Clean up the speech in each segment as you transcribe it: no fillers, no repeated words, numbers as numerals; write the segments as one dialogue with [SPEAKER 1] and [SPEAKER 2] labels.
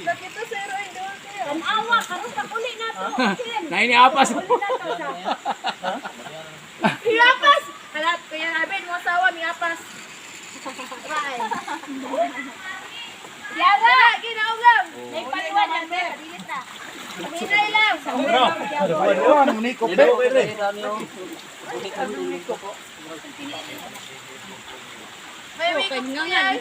[SPEAKER 1] Bakit to sir ay doon kayo? Tanawa, karon pa uli na to.
[SPEAKER 2] Nainiapas.
[SPEAKER 1] Miapas! Halat ko yan, Arvin, mo asawa, miapas. Right. Yara, ginaugam. May paliwan yan, sir. Dilit na. Minay lang.
[SPEAKER 3] Ano mo ni ko pe?
[SPEAKER 1] May may kukuyan.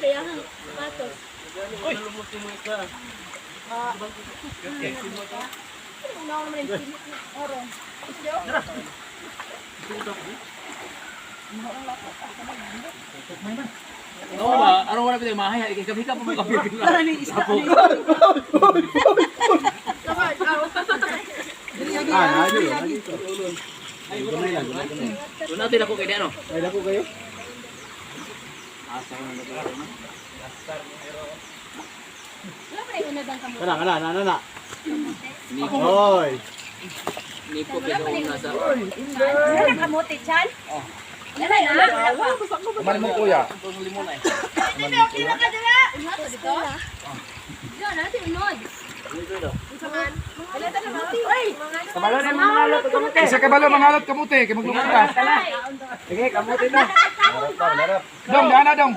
[SPEAKER 2] Oo ba? Ano wala pwede mahaya? Ikikabika pa mo kapit. Tara ni isa. Doon natin ako kay ano?
[SPEAKER 3] Ay dako kayo. Kana. Hoy.
[SPEAKER 2] Nipo pero nasa.
[SPEAKER 1] Ano kamote, Chan? Ano na?
[SPEAKER 3] Kumain mo kuya.
[SPEAKER 2] Limon ay.
[SPEAKER 1] Hindi, okay na ka dila. Ano dito? Diyan, natin unod. Saman. Wala ta na mati. Oy,
[SPEAKER 3] Kabalo na mangalot kamote. Isa kabalo mangalot kamote, kay maglukot ka. Sige, kamote na. Dong, dana dong.